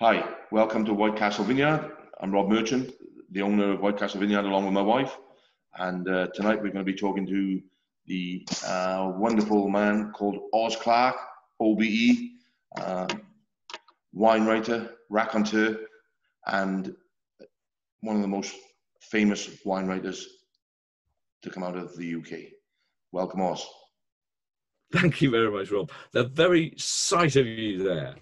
Hi, welcome to White Castle Vineyard. I'm Rob Merchant, the owner of White Castle Vineyard, along with my wife. And tonight we're going to be talking to the wonderful man called Clarke, OBE, wine writer, raconteur, and one of the most famous wine writers to come out of the UK. Welcome, Oz. Thank you very much, Rob. The very sight of you there.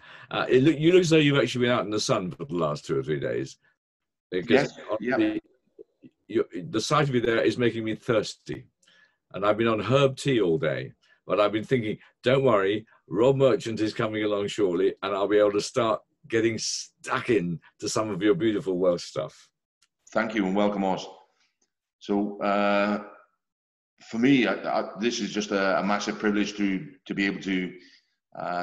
You look as though you've actually been out in the sun for the last 2 or 3 days. Because yes, yeah. The sight of you there is making me thirsty. And I've been on herb tea all day. But I've been thinking, don't worry, Rob Merchant is coming along shortly, and I'll be able to start getting stuck in to some of your beautiful Welsh stuff. Thank you, and welcome, Oz. So, for me, this is just a massive privilege to be able to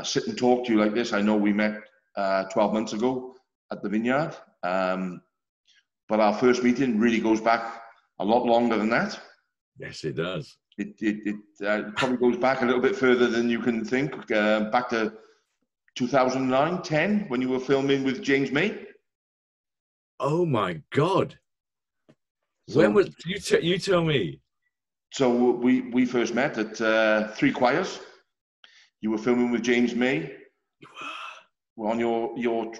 sit and talk to you like this. I know we met 12 months ago at the Vineyard, but our first meeting really goes back a lot longer than that. Yes, it does. It probably goes back a little bit further than you can think, back to 2009, 10, when you were filming with James May. Oh my God. So, when was, you tell me. So we first met at Three Choirs. You were filming with James May. We're on your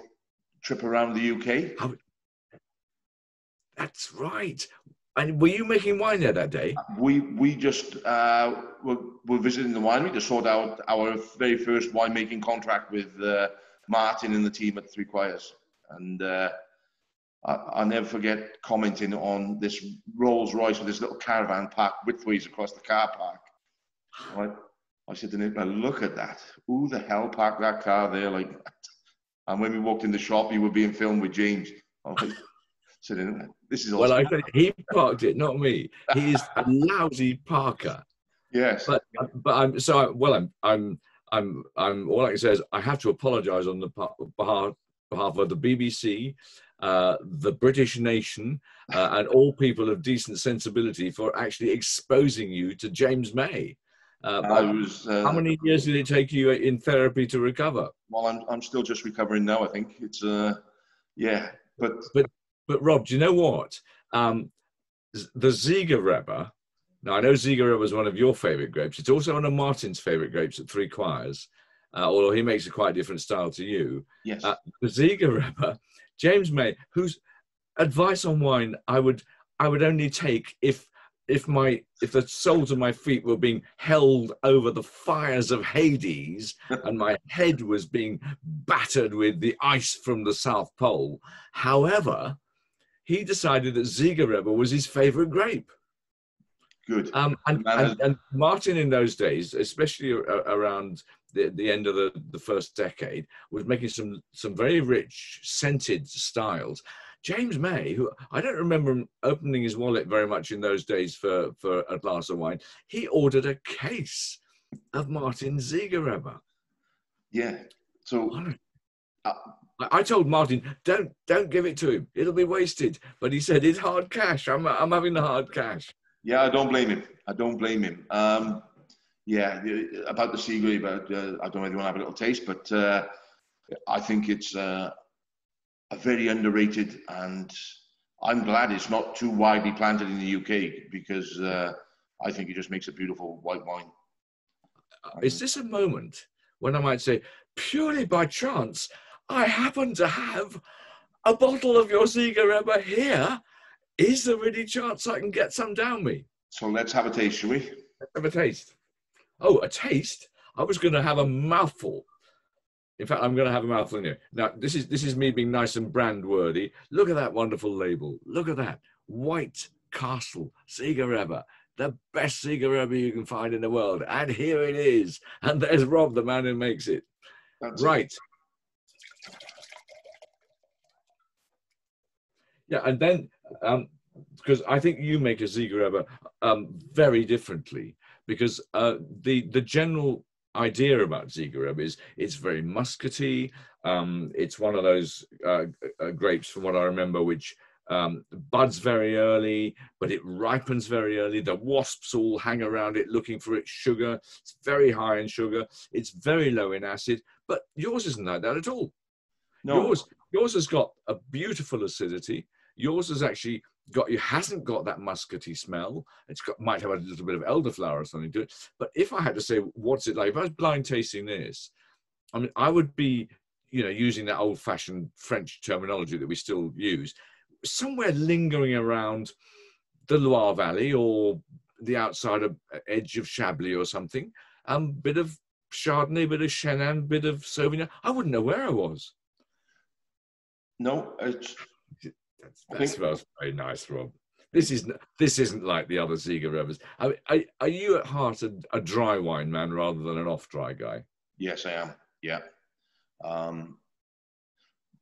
trip around the UK. That's right. And were you making wine there that day? We just were visiting the winery to sort out our very first winemaking contract with Martin and the team at Three Choirs. And I'll never forget commenting on this Rolls Royce with this little caravan parked widthways across the car park. I said to Nick, look at that. Who the hell parked that car there like that? And when we walked in the shop, you were being filmed with James. I said, this is awesome. Well, I said he parked it, not me. He is a lousy parker. Yes. But I'm so well. I'm all I can say is I have to apologise on the behalf of the BBC, the British nation, and all people of decent sensibility for actually exposing you to James May. How many years did it take you in therapy to recover? Well, I'm still just recovering now. I think it's yeah, but Rob, do you know what? The Ziga. Now I know Ziga is one of your favourite grapes. It's also one of Martin's favourite grapes at Three Choirs. Although he makes a quite different style to you. Yes. The Ziga, James May, whose advice on wine I would only take if the soles of my feet were being held over the fires of Hades and my head was being battered with the ice from the South Pole. However, he decided that Ziga was his favourite grape. Good. And Martin in those days, especially around the end of the first decade, was making some very rich scented styles. James May, who I don't remember him opening his wallet very much in those days for a glass of wine, he ordered a case of Martin Ziga. Yeah. So I told Martin, don't give it to him. It'll be wasted. But he said, it's hard cash. I'm having the hard cash. Yeah, I don't blame him. Yeah, about the sea grape, I don't know if you want to have a little taste, but I think it's a very underrated, and I'm glad it's not too widely planted in the UK because I think it just makes a beautiful white wine. Is this a moment when I might say, purely by chance, I happen to have a bottle of your Ziga here? Is there any chance I can get some down me? So let's have a taste, shall we? Let's have a taste. Oh, a taste? I was going to have a mouthful. In fact, I'm going to have a mouthful in here. Now, this is me being nice and brand worthy. Look at that wonderful label. Look at that. White Castle Ziga, the best Ziga you can find in the world. And here it is. And there's Rob, the man who makes it. That's right. It. Yeah, and then because I think you make a Ziga very differently, because the general idea about Ziga is it's very muscatty. It's one of those grapes, from what I remember, which buds very early, but it ripens very early. The wasps all hang around it looking for its sugar. It's very high in sugar. It's very low in acid, but yours isn't like that at all. No. Yours has got a beautiful acidity. Yours has actually hasn't got that muscatty smell. Might have a little bit of elderflower or something to it. But if I had to say, what's it like? If I was blind tasting this, I mean, I would be, using that old-fashioned French terminology that we still use, somewhere lingering around the Loire Valley or the outside edge of Chablis or something. Bit of Chardonnay, bit of Chenin, bit of Sauvignon. I wouldn't know where I was. No, that smells very nice, Rob. This isn't like the other Ziga Revers. Are you at heart a dry wine man rather than an off-dry guy? Yes, I am. Yeah.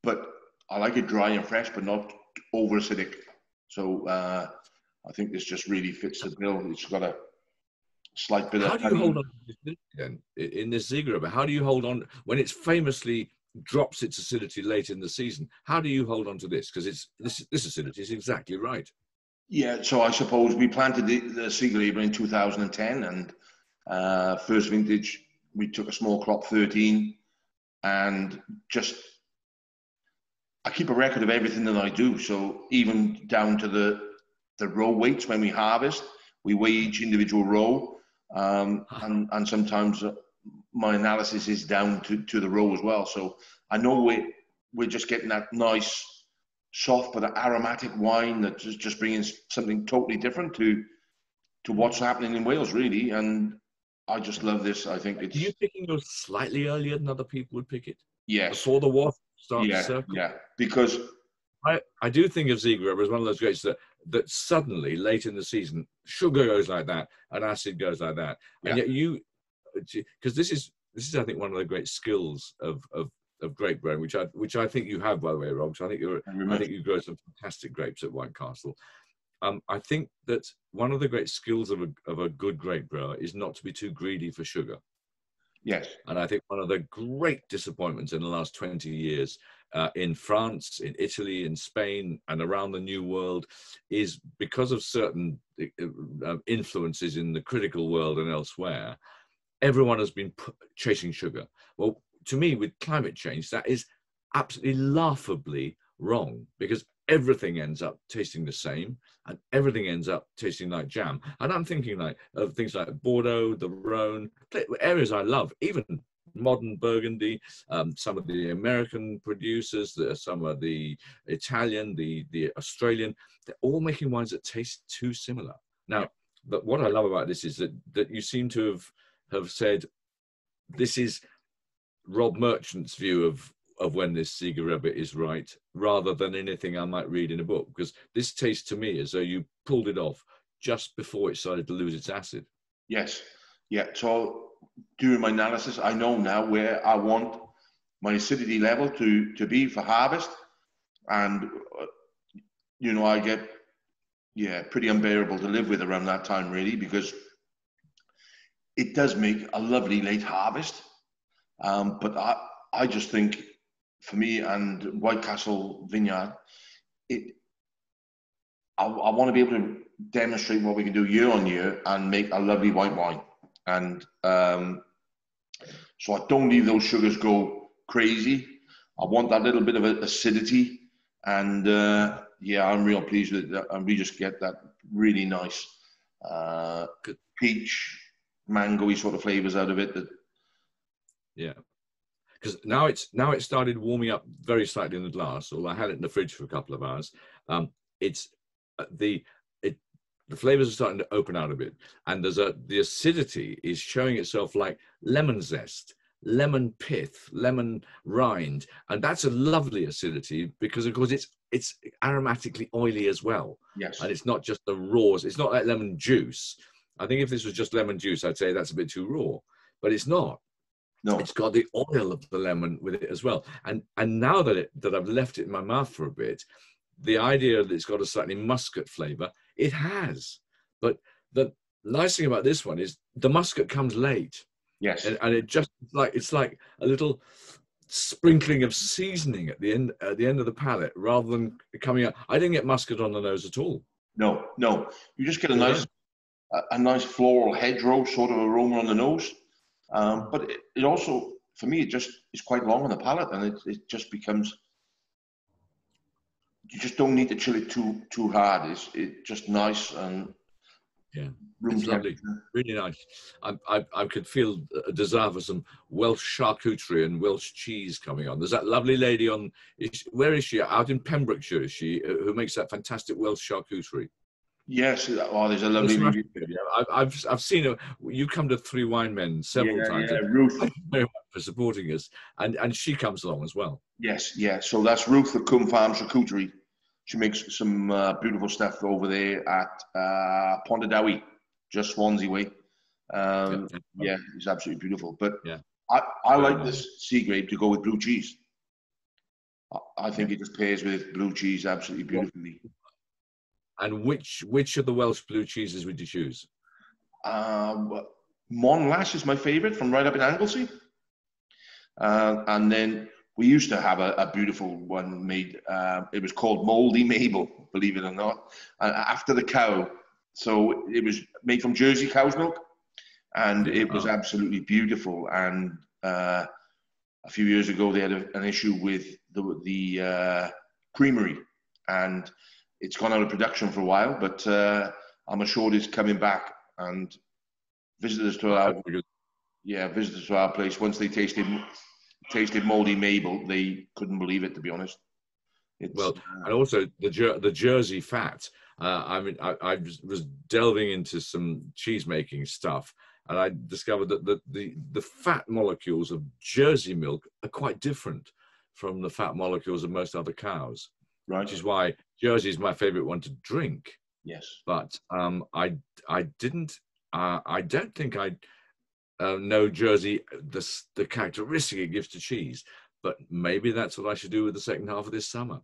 But I like it dry and fresh, but not over acidic. So I think this just really fits the bill. It's got a slight bit of. How do you hold on to this then in this Ziga Rever? How do you hold on when it's famously drops its acidity late in the season? How do you hold on to this? Because this acidity is exactly right. Yeah, so I suppose we planted the Ziga Rever in 2010, and first vintage we took a small crop 13, and just I keep a record of everything that I do. So even down to the row weights when we harvest, we weigh each individual row, and sometimes my analysis is down to the row as well. So I know we're just getting that nice, soft but aromatic wine that's just bringing something totally different to what's happening in Wales, really. And I just love this. I think it's. Are you picking yours slightly earlier than other people would pick it? Yes. Before the wasp starts to circle? Yeah, because I do think of Ziga Rever as one of those grapes that suddenly, late in the season, sugar goes like that and acid goes like that. And yet because this is I think one of the great skills of grape growing, which I think you have, by the way, Rob. So I think you grow some fantastic grapes at White Castle. I think that one of the great skills of a good grape grower is not to be too greedy for sugar. Yes. And I think one of the great disappointments in the last 20 years in France, in Italy, in Spain, and around the New World is because of certain influences in the critical world and elsewhere, everyone has been chasing sugar. Well, to me, with climate change, that is absolutely laughably wrong, because everything ends up tasting the same and everything ends up tasting like jam. And I'm thinking of things like Bordeaux, the Rhone, areas I love, even modern Burgundy, some of the American producers, some of the Italian, the Australian, they're all making wines that taste too similar. Now, but what I love about this is that you seem to have said, this is Rob Merchant's view of when this Ziga Rever is right, rather than anything I might read in a book, because this tastes to me as though you pulled it off just before it started to lose its acid. Yes. Yeah. So during my analysis, I know now where I want my acidity level to be for harvest. And, I get, pretty unbearable to live with around that time, really, because it does make a lovely late harvest. But I just think, for me and White Castle Vineyard, I want to be able to demonstrate what we can do year on year and make a lovely white wine. And so I don't leave those sugars go crazy. I want that little bit of acidity. And I'm real pleased with that. And we just get that really nice peach, mango-y sort of flavors out of it. Yeah. Because now it started warming up very slightly in the glass, although I had it in the fridge for a couple of hours. The flavors are starting to open out a bit, and the acidity is showing itself like lemon zest, lemon pith, lemon rind, and that's a lovely acidity because, of course, it's aromatically oily as well. Yes. And it's not just the raws. It's not like lemon juice. I think if this was just lemon juice, I'd say that's a bit too raw, but it's not. No. It's got the oil of the lemon with it as well. And now that I've left it in my mouth for a bit, the idea that it's got a slightly muscat flavor, it has. But the nice thing about this one is the muscat comes late. Yes. And it's like a little sprinkling of seasoning at the end of the palate, rather than coming out. I didn't get muscat on the nose at all. No. You just get a nice floral hedgerow sort of aroma on the nose. But it also, for me, it just is quite long on the palate, and it just becomes. You just don't need to chill it too hard. It's just nice and Yeah, room it's lovely, temperature. really nice. I could feel a desire for some Welsh charcuterie and Welsh cheese coming on. There's that lovely lady on. Where is she? Out in Pembrokeshire, is she? Who makes that fantastic Welsh charcuterie? Yes, oh, there's a lovely That's lady. yeah, I've seen her. You come to Three Wine Men several times. Yeah, Ruth. Thank you very much for supporting us, and she comes along as well. Yes, yeah. So that's Ruth the Coombe Farm Charcuterie. She makes some beautiful stuff over there at Pondidowie, just Swansea way. Yeah, it's absolutely beautiful. But yeah, I like this sea grape to go with blue cheese. I think it just pairs with blue cheese absolutely beautifully. And which of the Welsh blue cheeses would you choose? Monlash is my favourite from right up in Anglesey. And then we used to have a beautiful one made. It was called Mouldy Mabel, believe it or not, after the cow. So it was made from Jersey cow's milk, and it was absolutely beautiful. And a few years ago, they had an issue with the creamery, and it's gone out of production for a while. But I'm assured it's coming back. And visitors to our place, once they tasted Mouldy Mabel, they couldn't believe it, to be honest. And also the Jersey fat. I mean, I was delving into some cheese making stuff, and I discovered that the fat molecules of Jersey milk are quite different from the fat molecules of most other cows. Right. Which is why Jersey is my favorite one to drink. Yes. But I don't think I know Jersey, the characteristic it gives to cheese. But maybe that's what I should do with the second half of this summer.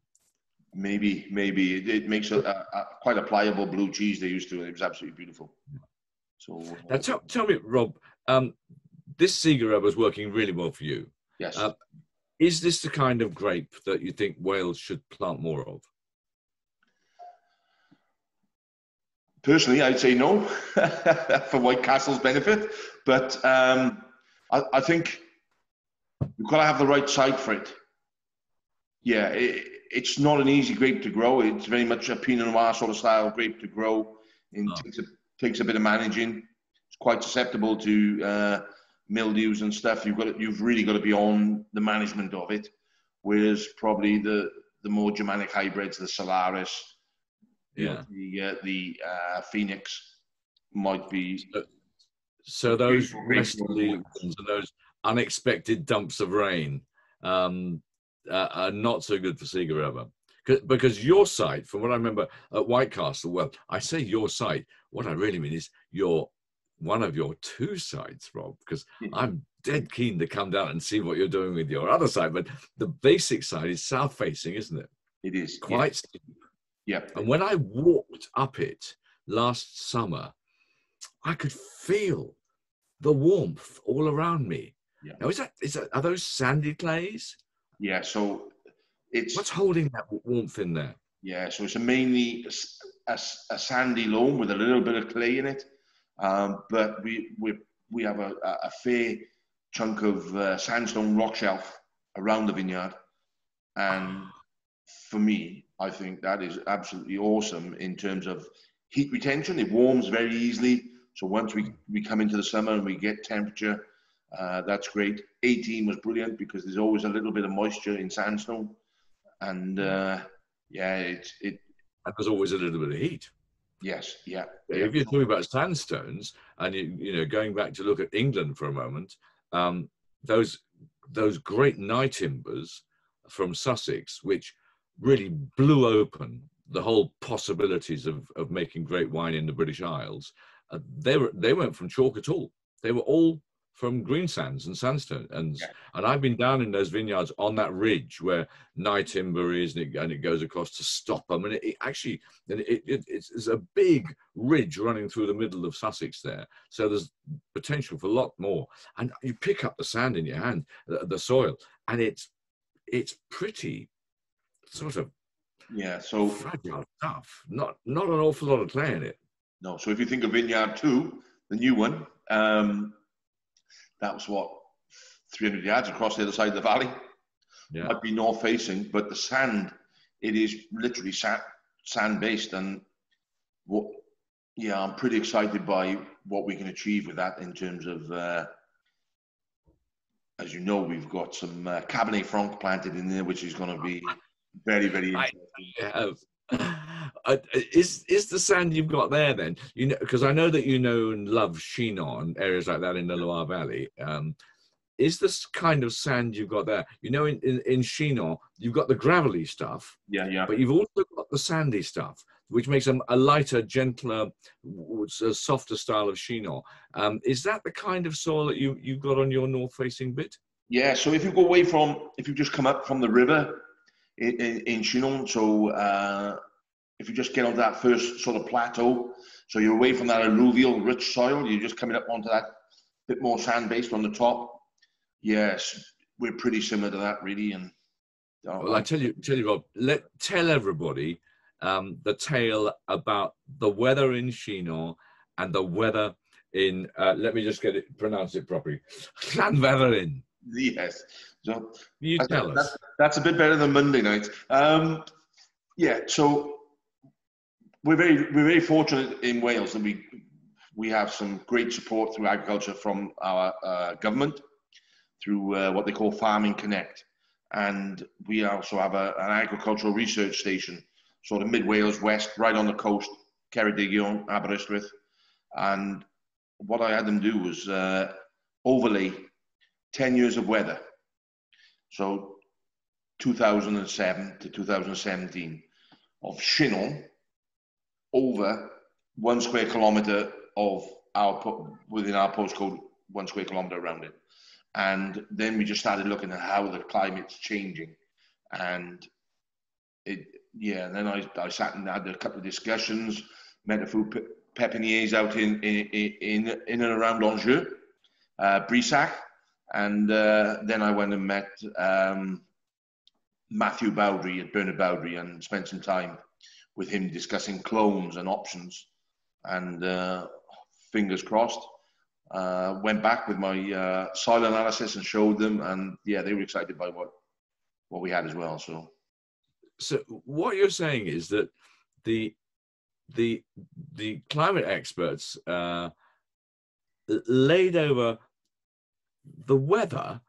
Maybe it makes quite a pliable blue cheese they used to. It was absolutely beautiful. So now tell me, Rob, this Seagull was working really well for you. Yes. Is this the kind of grape that you think Wales should plant more of? Personally, I'd say no, for White Castle's benefit. But I think you've got to have the right site for it. Yeah, it's not an easy grape to grow. It's very much a Pinot Noir sort of style grape to grow. It takes a bit of managing. It's quite susceptible to mildews and stuff. You've really got to be on the management of it. Whereas probably the more Germanic hybrids, the Solaris, the Phoenix might be. So those westerly and those unexpected dumps of rain are not so good for Seagull. Because your site, from what I remember at White Castle, well, I say your site, what I really mean is one of your two sites, Rob, because I'm dead keen to come down and see what you're doing with your other side. But the basic side is south facing, isn't it? It is. Quite steep. Yeah. And when I walked up it last summer, I could feel the warmth all around me. Yeah. Now, are those sandy clays? Yeah. So what's holding that warmth in there? Yeah. So it's mainly a sandy loam with a little bit of clay in it. But we have a fair chunk of sandstone rock shelf around the vineyard, and for me, I think that is absolutely awesome in terms of heat retention. It warms very easily, so once we come into the summer and we get temperature, that's great. 18 was brilliant because there's always a little bit of moisture in sandstone, and and there's always a little bit of heat. Yes, yeah. If you're talking about sandstones, and you know, going back to look at England for a moment, those great night timbers from Sussex, which really blew open the whole possibilities of making great wine in the British Isles, they weren't from chalk at all. They were all from green sands and sandstone, and I've been down in those vineyards on that ridge where night timber is, and it goes across to Stopham, and it's a big ridge running through the middle of Sussex there. So there's potential for a lot more. And you pick up the sand in your hand, the soil, and it's pretty sort of so fragile stuff. Not an awful lot of clay in it. No. So if you think of Vineyard 2, the new one, that was 300 yards across the other side of the valley. Yeah. Might be north facing, but the sand, it is literally sand based, and I'm pretty excited by what we can achieve with that in terms of, as you know, we've got some Cabernet Franc planted in there, which is going to be very, very interesting. Is the sand you've got there then? You know, because I know that you know and love Chinon, areas like that in the Loire Valley. Is this kind of sand you've got there? You know, in Chinon, you've got the gravelly stuff, but you've also got the sandy stuff, which makes them a lighter, gentler, softer style of Chinon. Is that the kind of soil that you've got on your north-facing bit? Yeah, so if you just come up from the river in Chinon, so if you just get onto that first sort of plateau, so you're away from that alluvial rich soil, you're just coming up onto that bit more sand-based on the top. Yes, we're pretty similar to that, really. And well, I tell you, Rob, tell everybody the tale about the weather in Chinon and the weather in. Let me just pronounce it properly. Llanfeddryn. Yes. So you tell us. That's a bit better than Monday night. Yeah. So we're very fortunate in Wales that we have some great support through agriculture from our government, through what they call Farming Connect. And we also have an agricultural research station, sort of mid-Wales west, right on the coast, Ceredigion, Aberystwyth. And what I had them do was overlay 10 years of weather. So 2007 to 2017 of Chinon over 1 square kilometre of within our postcode, 1 square kilometre around it. And then we just started looking at how the climate's changing. And then I sat and had a couple of discussions, met a few pepiniers out in and around Angers, Brissac. And then I went and met Matthew Bowdry at Bernard Bowdry and spent some time with him discussing clones and options. And fingers crossed. Went back with my soil analysis and showed them, and they were excited by what we had as well. So what you're saying is that the climate experts laid over the weather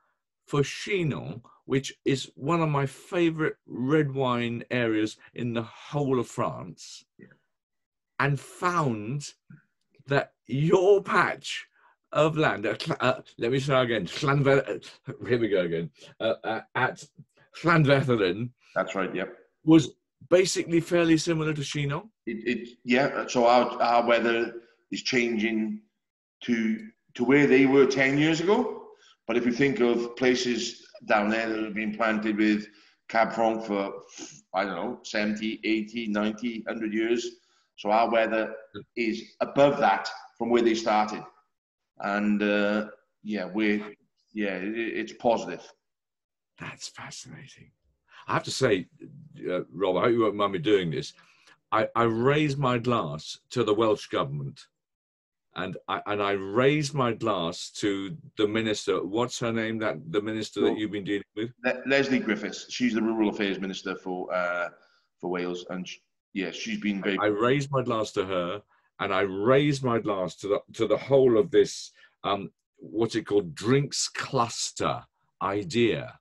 for Chinon, which is one of my favorite red wine areas in the whole of France, and found that your patch of land, let me start again. Here we go again. At Llanfeddryn. That's right. Yep. Was basically fairly similar to Chinon. So our weather is changing to where they were 10 years ago. But if you think of places down there that have been planted with Cab Franc for, I don't know, 70, 80, 90, 100 years. So our weather is above that from where they started. And it's positive. That's fascinating. I have to say, Rob, I hope you won't mind me doing this. I raised my glass to the Welsh government, and I raised my glass to the minister. What's her name? The minister that you've been dealing with? Leslie Griffiths. She's the Rural Affairs Minister for Wales, and she's been very. I raised my glass to her. And I raised my glass to the whole of this, what's it called, drinks cluster idea,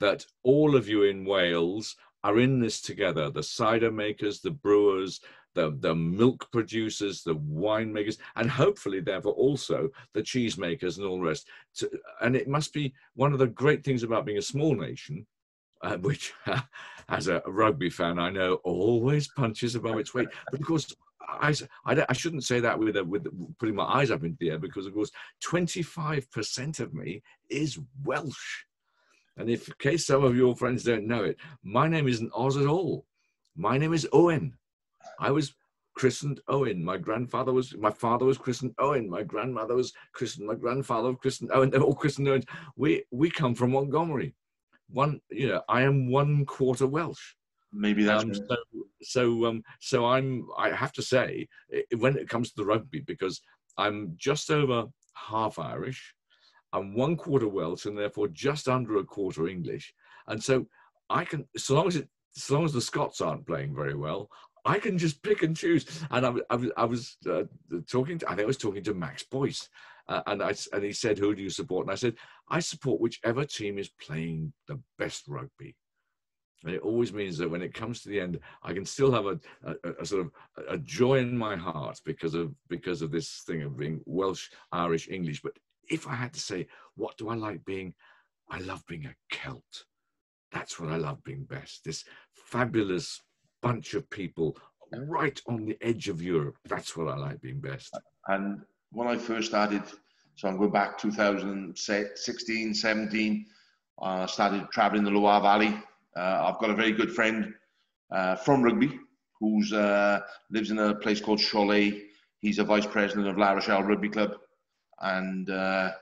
that all of you in Wales are in this together, the cider makers, the brewers, the milk producers, the winemakers, and hopefully therefore also the cheese makers and all the rest. And it must be one of the great things about being a small nation, which as a rugby fan, I know always punches above its weight. But of course, I shouldn't say that with putting my eyes up into the air, because of course 25% of me is Welsh, and in case some of your friends don't know it, my name isn't Oz at all. My name is Owen. I was christened Owen. My father was christened Owen. My grandmother was christened. My grandfather was christened Owen. They're all christened Owens. We come from Montgomery. I am 1/4 Welsh. Maybe that's so I have to say, when it comes to the rugby, because I'm just over half Irish, I'm 1/4 Welsh and therefore just under a quarter English. And so I can, so long as the Scots aren't playing very well, I can just pick and choose. And I was talking to, I think I was talking to Max Boyce, and he said, "Who do you support?" And I said, "I support whichever team is playing the best rugby." And it always means that when it comes to the end, I can still have a sort of a joy in my heart because of this thing of being Welsh, Irish, English. But if I had to say, what do I like being? I love being a Celt. That's what I love being best. This fabulous bunch of people right on the edge of Europe. That's what I like being best. And when I first started, so I'm going back 2016, 17, started traveling the Loire Valley. I've got a very good friend from rugby who's lives in a place called Cholet. He's a vice president of La Rochelle Rugby Club, and the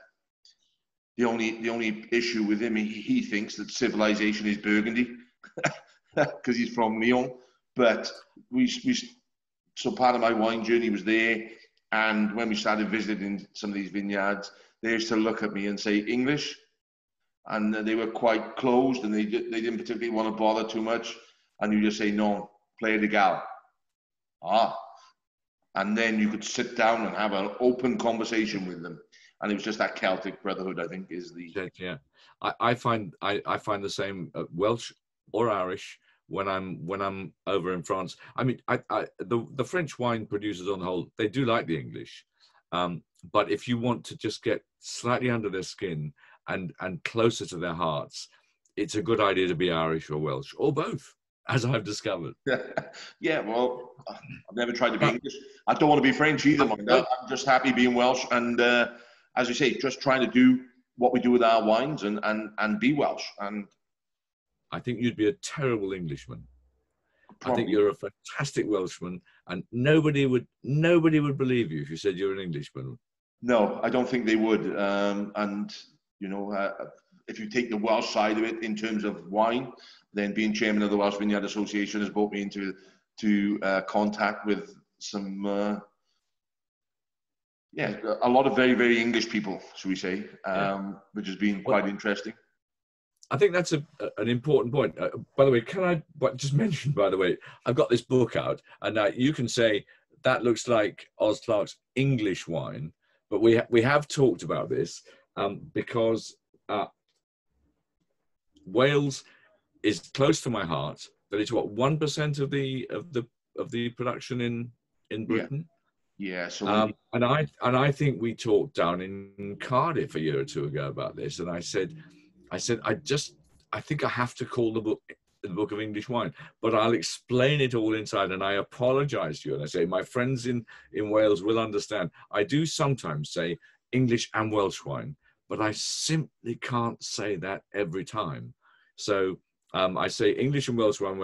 only issue with him, he thinks that civilization is Burgundy because he's from Lyon. But so part of my wine journey was there, and when we started visiting some of these vineyards, they used to look at me and say English. And they were quite closed, and they didn't particularly want to bother too much. And you just say, no, play the gal. And then you could sit down and have an open conversation with them. And it was just that Celtic brotherhood, I think, is the... Yeah, I find the same Welsh or Irish when I'm over in France. I mean, the French wine producers on the whole, they do like the English. But if you want to just get slightly under their skin and closer to their hearts, it's a good idea to be Irish or Welsh or both, as I've discovered. Yeah, well, I've never tried to be English. I don't want to be French either, mind. I'm just happy being Welsh, and as you say, just trying to do what we do with our wines and be Welsh. And I think you'd be a terrible Englishman. Probably. I think you're a fantastic Welshman, and nobody would believe you if you said you're an Englishman. No, I don't think they would. And you know, if you take the Welsh side of it in terms of wine, then being chairman of the Welsh Vineyard Association has brought me into contact with some, a lot of very, very English people, should we say, which has been quite interesting. I think that's an important point. By the way, can I just mention, by the way, I've got this book out, and you can say that looks like Oz Clarke's English wine, but we have talked about this because Wales is close to my heart, but it's what 1% of the production in Britain. Yeah. So and I think we talked down in Cardiff a year or two ago about this, and I said I think I have to call the book of English wine, but I'll explain it all inside. And I apologize to you, and I say my friends in Wales will understand. I do sometimes say English and Welsh wine, but I simply can't say that every time. So I say English and Welsh wine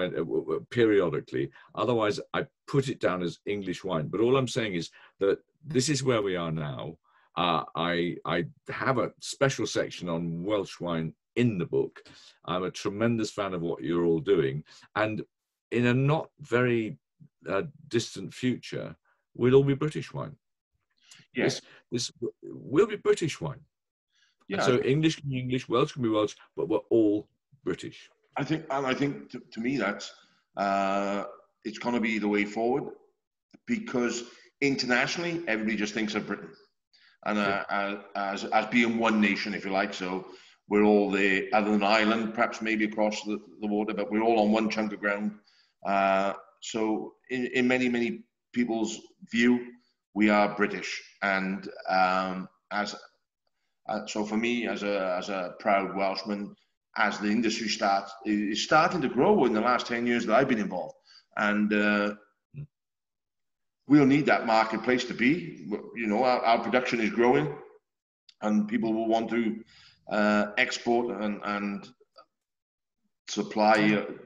periodically. Otherwise, I put it down as English wine. But all I'm saying is that this is where we are now. I have a special section on Welsh wine in the book. I'm a tremendous fan of what you're all doing. And in a not very distant future, we'll all be British wine. Yes. This will be British wine. Yeah. And so English can be English, Welsh can be Welsh, but we're all British. I think to me that's it's going to be the way forward, because internationally everybody just thinks of Britain, and as being one nation, if you like. So we're all there, other than Ireland, perhaps maybe across the water, but we're all on one chunk of ground. So in many people's view, we are British, and so for me, as a proud Welshman, as the industry is starting to grow in the last 10 years that I've been involved, and we'll need that marketplace to be. You know, our production is growing, and people will want to export and supply.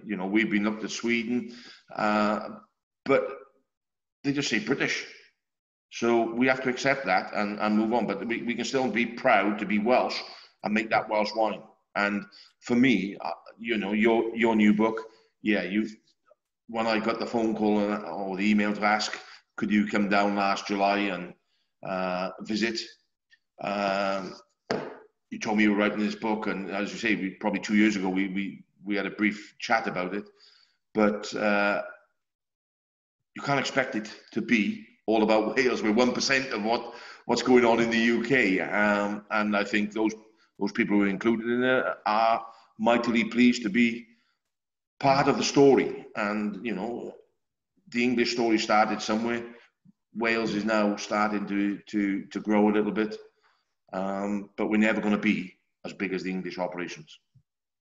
You know, we've been up to Sweden, but they just say British. So we have to accept that and move on. But we can still be proud to be Welsh and make that Welsh wine. And for me, you know, your new book, when I got the phone call or the email to ask, could you come down last July and visit? you told me you were writing this book, and as you say, probably 2 years ago we had a brief chat about it, but you can't expect it to be all about Wales. We're 1% of what's going on in the UK, and I think those people who are included in it are mightily pleased to be part of the story. And you know, the English story started somewhere. Wales is now starting to grow a little bit, but we're never going to be as big as the English operations.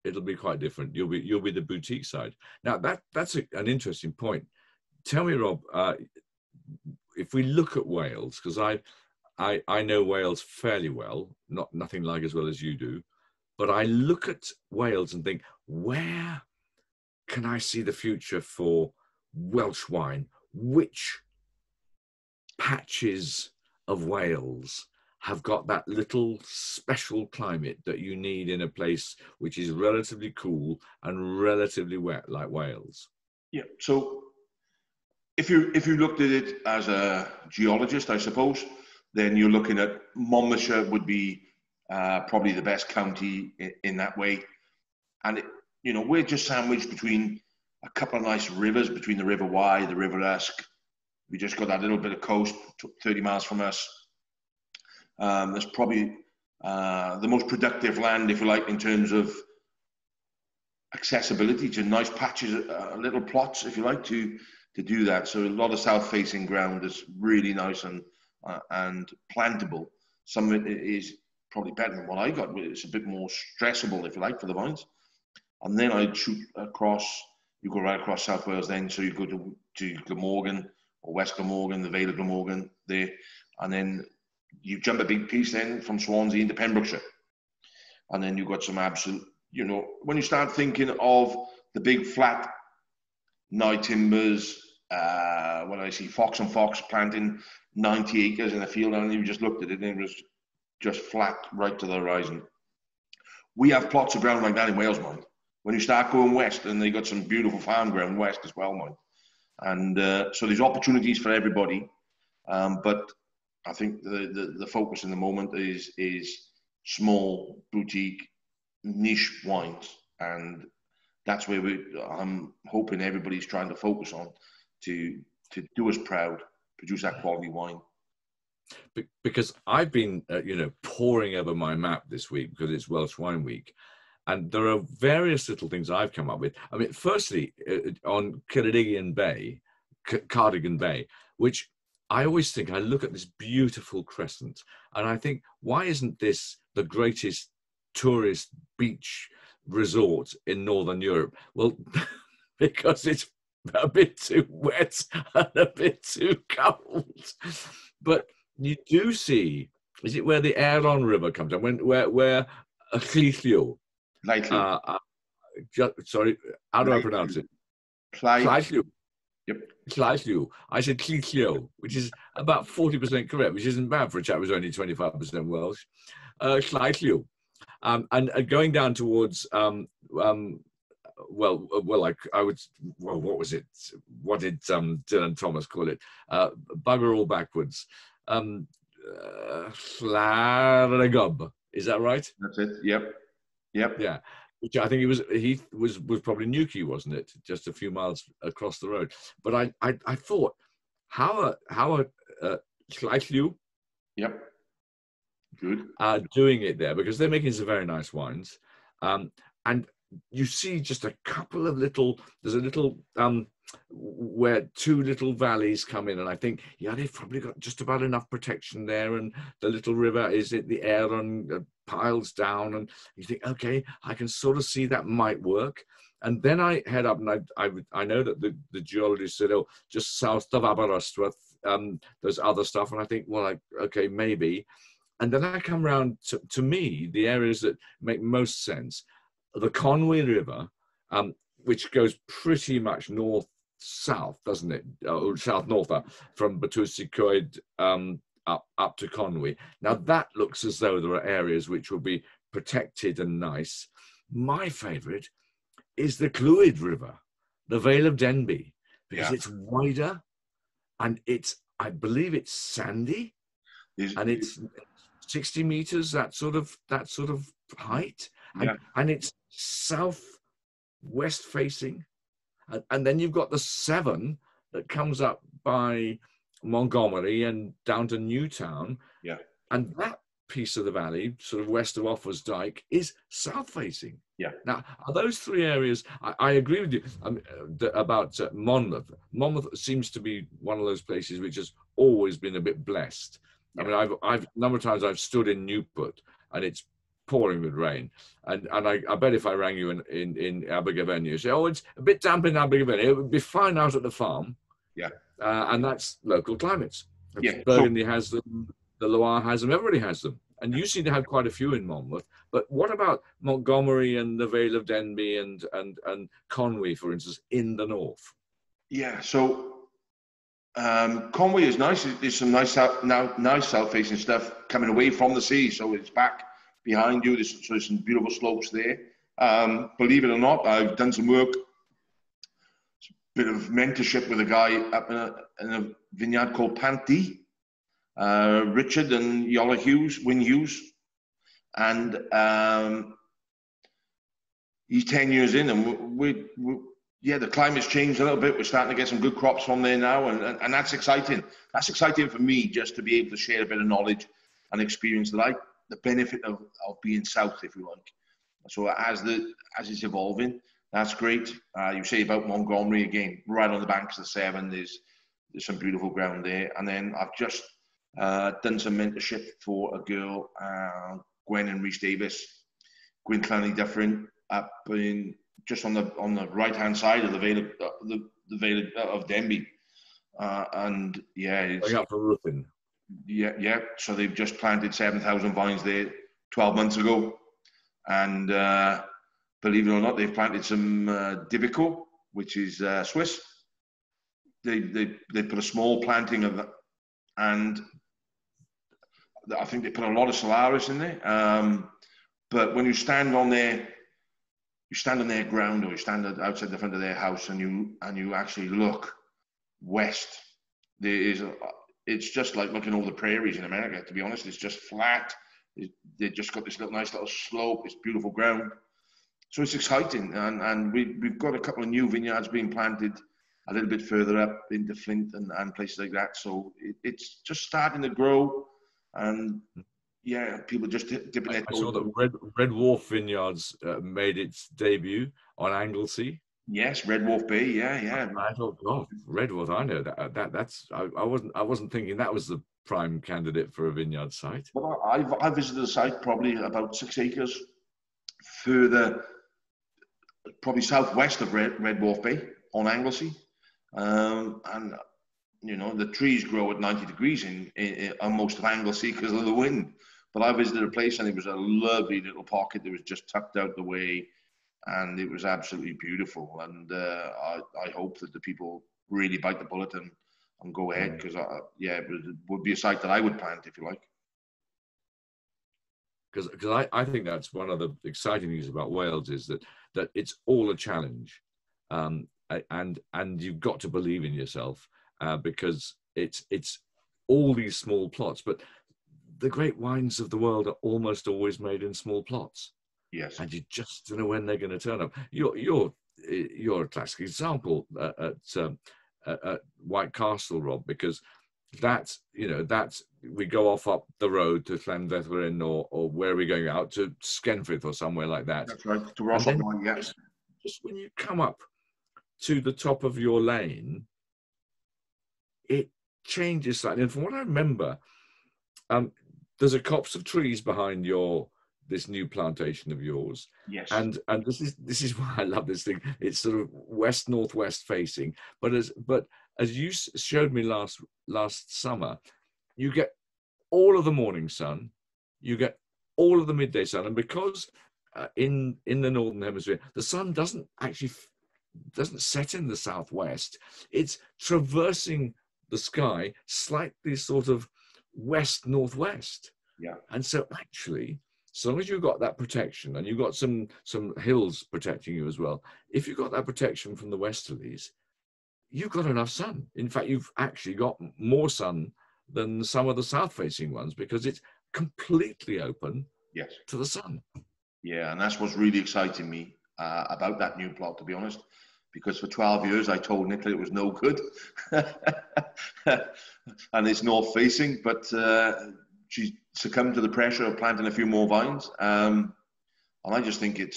It'll be quite different. You'll be the boutique side. Now that's an interesting point. Tell me, Rob, if we look at Wales, because I know Wales fairly well, nothing like as well as you do, but I look at Wales and think, where can I see the future for Welsh wine? Which patches of Wales have got that little special climate that you need in a place which is relatively cool and relatively wet, like Wales? Yeah. So if you looked at it as a geologist, I suppose, then you're looking at Monmouthshire would be probably the best county in that way. And you know, we're just sandwiched between a couple of nice rivers, between the River Wye, the River Usk. We just got that little bit of coast 30 miles from us. There's probably the most productive land, if you like, in terms of accessibility to nice patches, little plots, if you like, to do that. So a lot of south-facing ground is really nice and plantable. Some of it is probably better than what I got. It's a bit more stressable, if you like, for the vines. And then I'd shoot across. You go right across South Wales then, so you go to Glamorgan or West Glamorgan, the Vale of Glamorgan there, and then you jump a big piece then from Swansea into Pembrokeshire. And then you've got some absolute, you know, when you start thinking of the big flat Nye timbers, when I see Fox and Fox planting 90 acres in a field, and you just looked at it and it was just flat right to the horizon. We have plots of ground like that in Wales, man. When you start going west, and they got some beautiful farm ground west as well, man. And so there's opportunities for everybody, but I think the focus in the moment is small boutique niche wines, and that's where I'm hoping everybody's trying to focus on to do us proud, produce that quality wine. Because I've been poring over my map this week because it's Welsh Wine Week. And there are various little things I've come up with. I mean, firstly, on Cardigan Bay, which I always think, I look at this beautiful crescent, and I think, why isn't this the greatest tourist beach resort in Northern Europe? Well, because it's a bit too wet and a bit too cold. But you do see, is it where the Aeron River comes down? Where Llylliw, sorry, how do I pronounce it? Llylliw. Yep. Llylliw. I said Llylliw, which is about 40% correct, which isn't bad for a chap who's only 25% Welsh. Llylliw. And going down towards, what was it? What did Dylan Thomas call it? Bugger all backwards. Llanrygwb. Is that right? That's it. Yep. Yeah. Which I think he was probably Newquay, wasn't it? Just a few miles across the road. But I thought, how are Llylliw, yep, good, doing it there, because they're making some very nice wines, and you see just a couple of there's a little where two little valleys come in, and I think, yeah, they've probably got just about enough protection there, and the little river is it the Aeron piles down, and you think, okay, I can sort of see that might work. And then I head up, and I know that the geologist said, oh, just south of Aberystwyth, there's other stuff, and I think, well, okay, maybe. And then I come around to me, the areas that make most sense, the Conwy River, which goes pretty much north-south, doesn't it? South-north, from Batwsy Coed up to Conwy. Now, that looks as though there are areas which will be protected and nice. My favourite is the Clwyd River, the Vale of Denbigh, because it's wider and I believe it's sandy, and it's 60 meters, that sort of height, and it's southwest facing, and then you've got the 7 that comes up by Montgomery and down to Newtown, and that piece of the valley, sort of west of Offers Dyke, is south facing. Now, are those 3 areas? I agree with you about Monmouth. Monmouth seems to be one of those places which has always been a bit blessed. I mean, I've a number of times I've stood in Newport and it's pouring with rain, and I bet if I rang you in Abergavenny, you say, oh, it's a bit damp in Abergavenny, it would be fine out at the farm. And that's local climates. Burgundy has them, the Loire has them, everybody has them. And you seem to have quite a few in Monmouth. But what about Montgomery and the Vale of Denbigh and Conwy, for instance, in the north? So Conwy is nice. There's some nice south-facing stuff coming away from the sea. So it's back behind you. There's some beautiful slopes there. Believe it or not, I've done some work, a bit of mentorship with a guy up in a vineyard called Panty. Richard and Wyn Hughes, and he's 10 years in, and the climate's changed a little bit. We're starting to get some good crops from there now, and that's exciting. That's exciting for me, just to be able to share a bit of knowledge and experience the benefit of being south, if you like. So as it's evolving, that's great. You say about Montgomery again, right on the banks of the Severn. There's some beautiful ground there, and then I've just done some mentorship for a girl, Gwen and Rhys Davis. Gwyn Clanny different, up in just on the right hand side of the Vale of Denbigh, and it's up for roofing. So they've just planted 7,000 vines there 12 months ago, and believe it or not, they've planted some Divico, which is Swiss. They put a small planting of that, and I think they put a lot of Solaris in there. But when you stand on their ground, or you stand outside the front of their house, and you actually look west, it's just like looking over the prairies in America. To be honest, it's just flat. They've just got this nice little slope. It's beautiful ground, so it's exciting. And we've got a couple of new vineyards being planted a little bit further up into Flint and places like that. So it's just starting to grow, and people just dipping their toes. I saw that Red Wharf Vineyards made its debut on Anglesey. Yes, Red Wharf Bay. I thought, God, Red Wharf. I know that's. I wasn't thinking that was the prime candidate for a vineyard site. Well, I visited the site probably about 6 acres further, probably southwest of Red Wharf Bay on Anglesey. And the trees grow at 90 degrees on most of Anglesey because of the wind. But I visited a place, and it was a lovely little pocket that was just tucked out the way, and it was absolutely beautiful. And I hope that the people really bite the bullet and go ahead, because it would be a site that I would plant, if you like. Because I think that's one of the exciting things about Wales, is that it's all a challenge. And you've got to believe in yourself, because it's all these small plots. But the great wines of the world are almost always made in small plots. Yes. And you just don't know when they're going to turn up. You're a classic example at White Castle, Rob, because that's we go off up the road to Llanfechtrin or where are we going, out to Skenfrith or somewhere like that. That's right. To Ross on, yes. Just when you come up to the top of your lane, it changes slightly. And from what I remember, there's a copse of trees behind this new plantation of yours. Yes. And this is why I love this thing. It's sort of west northwest facing, but as you showed me last summer, you get all of the morning sun, you get all of the midday sun, and because in the northern hemisphere the sun doesn't set in the southwest, it's traversing the sky slightly sort of west northwest. Yeah. And so actually, so long as you've got that protection, and you've got some hills protecting you as well, if you've got that protection from the westerlies, you've got enough sun. In fact, you've actually got more sun than some of the south-facing ones, because it's completely open Yes. to the sun. Yeah, and that's what's really exciting me about that new plot, to be honest, because for 12 years I told Nicola it was no good, and it's north facing, but she succumbed to the pressure of planting a few more vines, and I just think it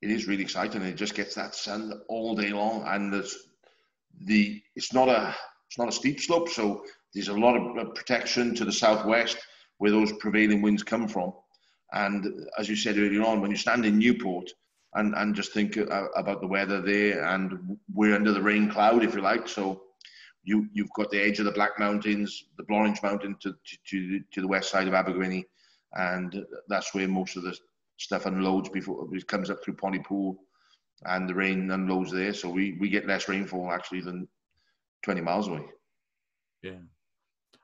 is really exciting. It just gets that sun all day long, and it's not a steep slope, so there's a lot of protection to the southwest where those prevailing winds come from. And as you said earlier on, when you stand in Newport and just think about the weather there, and we're under the rain cloud, if you like, so you've got the edge of the Black Mountains, the Blorenge Mountain to the west side of Abergwyni, and that's where most of the stuff unloads before it comes up through Pontypool, and the rain unloads there. So we get less rainfall actually than 20 miles away. Yeah.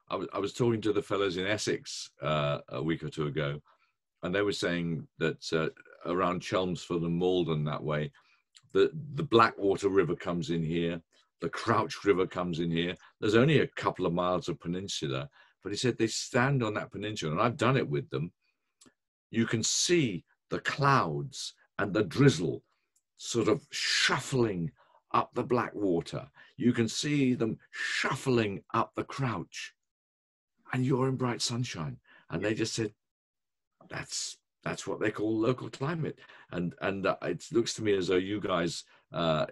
I was talking to the fellows in Essex a week or two ago, and they were saying that around Chelmsford and Malden that way, the Blackwater River comes in here, the Crouch River comes in here. There's only a couple of miles of peninsula, but he said they stand on that peninsula, and I've done it with them. You can see the clouds and the drizzle sort of shuffling up the Blackwater. You can see them shuffling up the Crouch, and you're in bright sunshine. And they just said, that's what they call local climate. And it looks to me as though you guys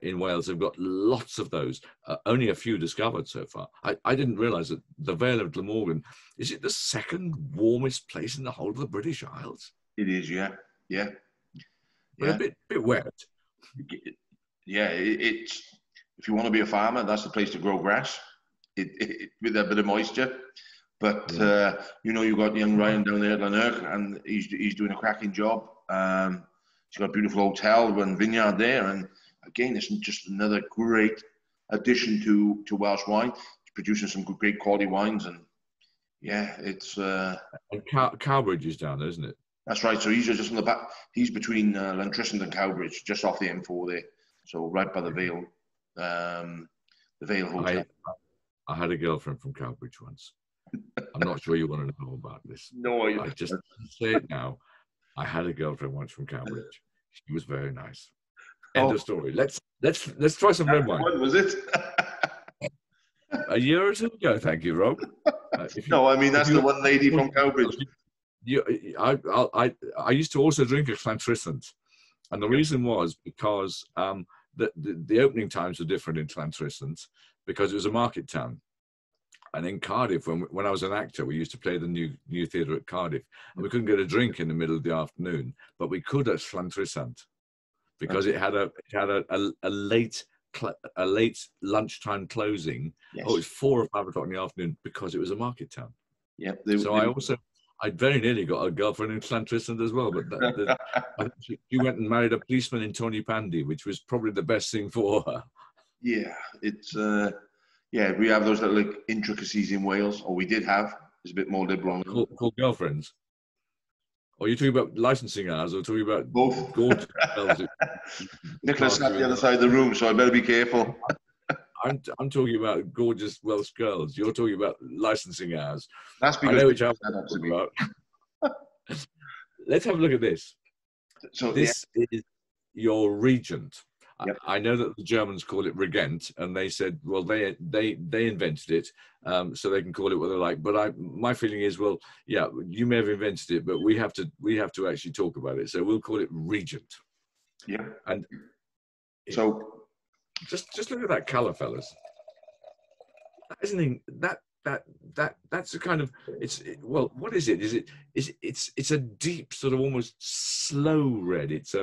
in Wales have got lots of those, only a few discovered so far. I didn't realize that the Vale of Glamorgan, is it the second warmest place in the whole of the British Isles? It is, yeah. But a bit wet. Yeah, it's, if you want to be a farmer, that's the place to grow grass with a bit of moisture. But you've got young Ryan down there at Lanark, and he's doing a cracking job. He's got a beautiful hotel and vineyard there, and again, it's just another great addition to Welsh wine. He's producing some great quality wines, and yeah, it's. And Cowbridge is down there, isn't it? That's right. So he's just on the back. He's between Lantrissant and Cowbridge, just off the M4 there. So right by the Vale, Hotel. I had a girlfriend from Cowbridge once. I'm not sure you want to know about this. No, I just say it now. I had a girlfriend once from Cowbridge. She was very nice. End of story. Let's try some red wine. When was it? A year or two ago. Thank you, Rob. No, I mean that's the one lady from Cowbridge. I used to also drink a Llantrisant, and the reason was because the opening times were different in Llantrisant because it was a market town. And in Cardiff, when I was an actor, we used to play the new theatre at Cardiff, and we couldn't get a drink in the middle of the afternoon, but we could at Llantrisant because it had a late lunchtime closing. Yes. Oh, it was 4 or 5 o'clock in the afternoon because it was a market town. Yeah. I very nearly got a girlfriend in Llantrisant as well, but she went and married a policeman in Tony Pandy, which was probably the best thing for her. Yeah, it's. Yeah, we have those little intricacies in Wales, or we did have. It's a bit more liberal. Called girlfriends? Or are you talking about licensing hours, or talking about both? Gorgeous girls? Nicholas sat the other side of the room, so I better be careful. I'm talking about gorgeous Welsh girls. You're talking about licensing hours. That's because I know which I'm talking about. Let's have a look at this. So this is your regent. Yep. I know that the Germans call it Regent, and they said, well, they invented it, so they can call it what they like. But my feeling is, well, yeah, you may have invented it, but we have to actually talk about it. So we'll call it Regent. Yeah. And so just look at that colour, fellas. That's a kind of what is it? It's a deep sort of almost slow red. It's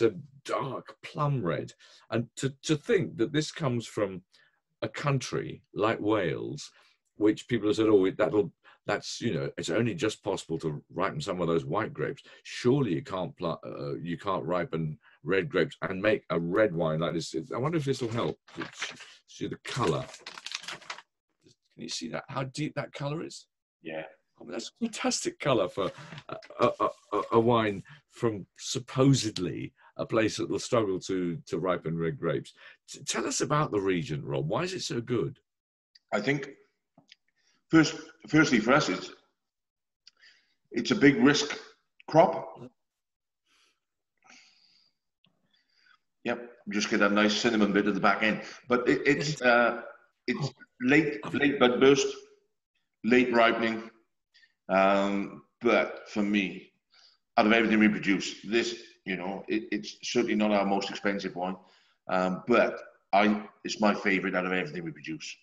a dark plum red, and to think that this comes from a country like Wales, which people have said, oh, that's it's only just possible to ripen some of those white grapes. Surely you can't ripen red grapes and make a red wine like this. I wonder if this will help. See the colour. Can you see that? How deep that colour is? Yeah. I mean, that's a fantastic colour for a wine from supposedly a place that will struggle to ripen red grapes. Tell us about the region, Rob. Why is it so good? I think, firstly for us, it's a big risk crop. Yep, just get that nice cinnamon bit at the back end. But it's late bud burst, late ripening. But for me, out of everything we produce, this, it's certainly not our most expensive one. But it's my favorite out of everything we produce.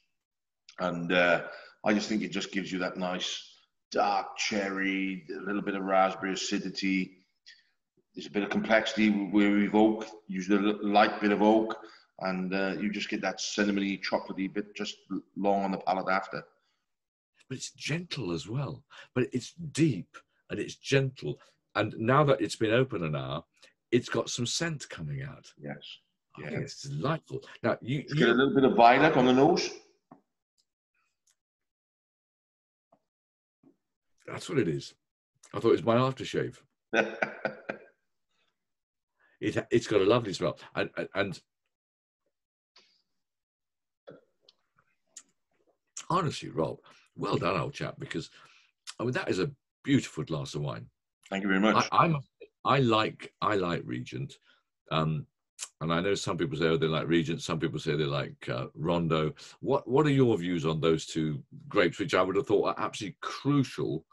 And I just think it just gives you that nice dark cherry, a little bit of raspberry acidity. There's a bit of complexity where we've oak, usually a light bit of oak, and you just get that cinnamony, chocolatey bit just long on the palate after. But it's gentle as well. But it's deep and it's gentle. And now that it's been open an hour, it's got some scent coming out. Yes. Yeah. It's delightful. Now, you get a little bit of violet on the nose. That's what it is. I thought it was my aftershave. It's got a lovely smell, and honestly, Rob, well done, old chap, because I mean that is a beautiful glass of wine. Thank you very much. I like Regent, and I know some people say they like Regent, some people say they like Rondo. What are your views on those two grapes, which I would have thought are absolutely crucial,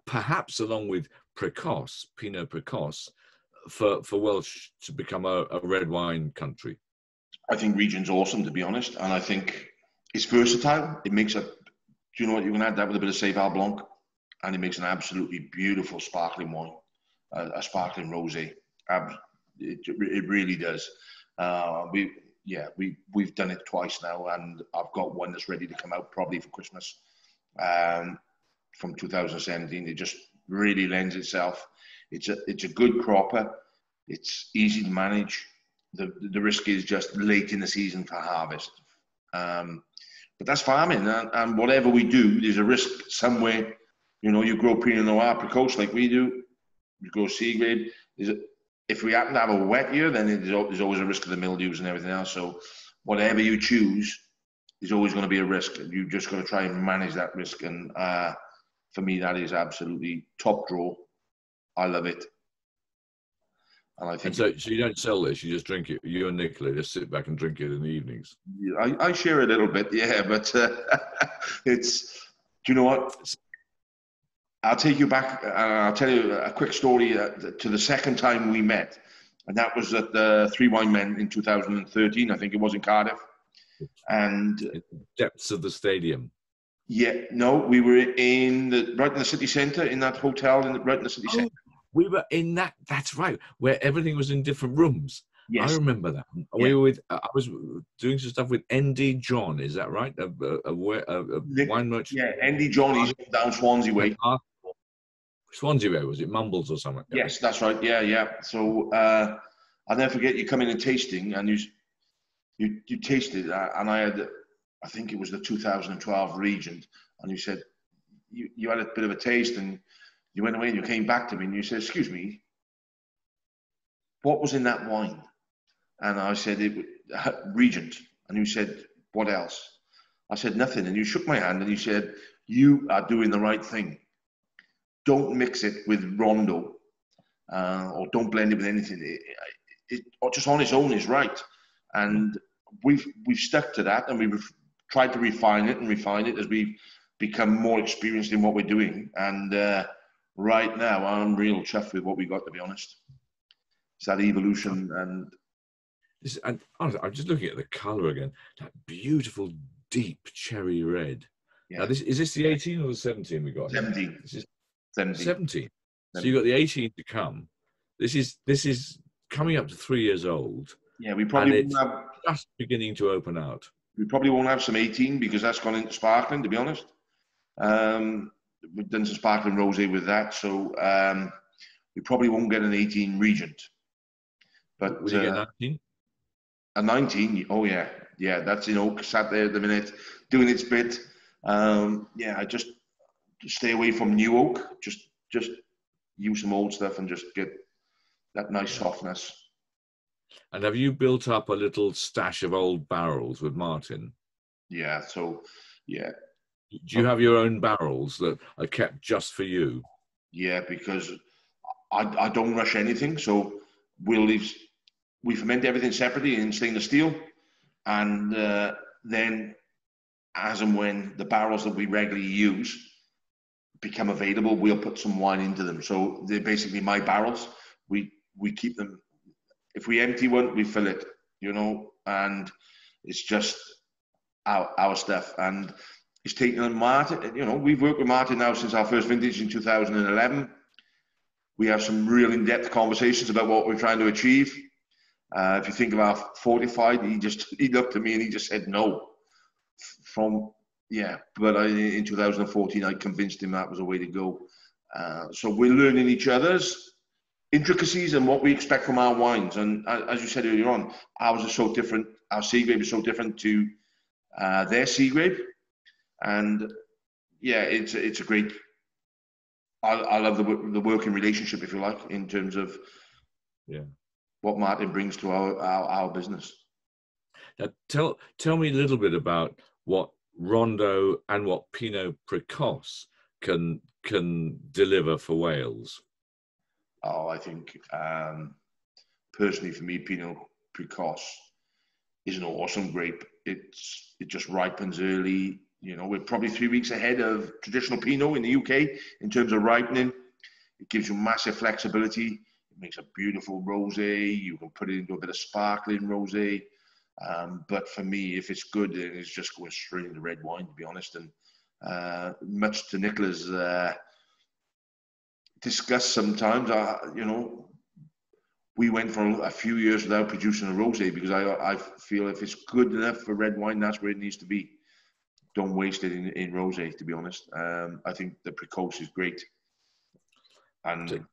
perhaps along with Pinot Precoce, for Welsh to become a red wine country? I think Regent's awesome, to be honest, and I think it's versatile. It makes do you know what, you can add that with a bit of Saval Blanc, and it makes an absolutely beautiful sparkling wine, a sparkling rosé. It really does. We've done it twice now, and I've got one that's ready to come out probably for Christmas, from 2017. It just really lends itself. It's a good cropper. It's easy to manage. The risk is just late in the season for harvest. But that's farming, and whatever we do, there's a risk somewhere. You grow Pinot Noir, Precoce like we do. You grow C grade. If we happen to have a wet year, then there's always a risk of the mildews and everything else. So whatever you choose, there's always going to be a risk. You just got to try and manage that risk. And for me, that is absolutely top draw. I love it. And I think so you don't sell this, you just drink it. You and Nicola just sit back and drink it in the evenings. I share a little bit, yeah, but it's, do you know what? I'll take you back, and I'll tell you a quick story to the second time we met. And that was at the Three Wine Men in 2013, I think it was, in Cardiff. And in the depths of the stadium. Yeah, no, we were right in the city centre, in that hotel, right in the city centre. We were in that, that's right, where everything was in different rooms. Yes. I remember that. Yeah. We were I was doing some stuff with ND John, is that right? A wine merchant? Yeah, ND John, he's down Swansea way. Swansea way, was it? Mumbles or something? Yes, that's right, yeah. So I'll never forget you coming and tasting, and you tasted, and I had, I think it was the 2012 Regent, and you said, you had a bit of a taste, and you went away and you came back to me and you said, excuse me, what was in that wine? And I said, Regent. And you said, what else? I said, nothing. And you shook my hand and you said, you are doing the right thing. Don't mix it with Rondo, or don't blend it with anything. It just on its own is right. And we've stuck to that, and we've tried to refine it as we've become more experienced in what we're doing. And right now, I'm real chuffed with what we got, to be honest. It's that evolution. And honestly, I'm just looking at the colour again. That beautiful, deep cherry red. Yeah. Now, is this the 18 or the 17 we got? 17. This is 17. 17. So you got the 18 to come. This is coming up to 3 years old. Yeah, we probably won't have, just beginning to open out. We probably won't have some 18 because that's gone into sparkling, to be honest. We've done some sparkling rosé with that, so we probably won't get an 18 Regent. But will you get 19? A 19? Oh yeah, that's in oak, sat there at the minute, doing its bit. I just stay away from new oak. Just use some old stuff and just get that nice softness. And have you built up a little stash of old barrels with Martin? Yeah. So yeah. Do you have your own barrels that are kept just for you? Yeah, because I don't rush anything. So we ferment everything separately in stainless steel, and then as and when the barrels that we regularly use become available, we'll put some wine into them. So they're basically my barrels. We keep them. If we empty one, we fill it, and it's just our stuff. And it's taken on Martin. We've worked with Martin now since our first vintage in 2011. We have some real in-depth conversations about what we're trying to achieve. If you think of our fortified, he looked at me and he just said no. But in 2014, I convinced him that was a way to go. So we're learning each other's intricacies and what we expect from our wines. And as you said earlier on, ours are so different. Our C grape is so different to their C grape. And yeah, it's a great. I love the working relationship, if you like, in terms of what Martin brings to our business. Now, tell me a little bit about what Rondo and what Pinot Precoce can deliver for Wales. Oh, I think personally for me, Pinot Precoce is an awesome grape. It just ripens early. We're probably 3 weeks ahead of traditional Pinot in the UK in terms of ripening. It gives you massive flexibility. It makes a beautiful rosé. You can put it into a bit of sparkling rosé. But for me, if it's good, then it's just going straight into red wine, to be honest. And much to Nicola's disgust sometimes, we went for a few years without producing a rosé because I feel if it's good enough for red wine, that's where it needs to be. Don't waste it in rosé, to be honest. I think the Precoce is great. And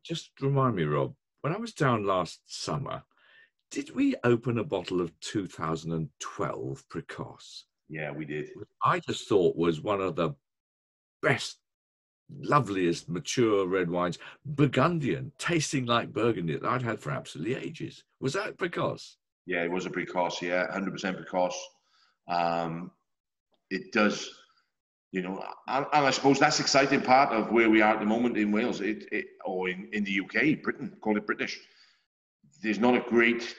just remind me, Rob, when I was down last summer, did we open a bottle of 2012 Precoce? Yeah, we did. I just thought was one of the best, loveliest, mature red wines, Burgundian, tasting like Burgundy that I'd had for absolutely ages. Was that Precoce? Yeah, it was a Precoce, 100% Precoce. It does, and I suppose that's the exciting part of where we are at the moment in Wales, or in the UK, Britain, call it British. There's not a great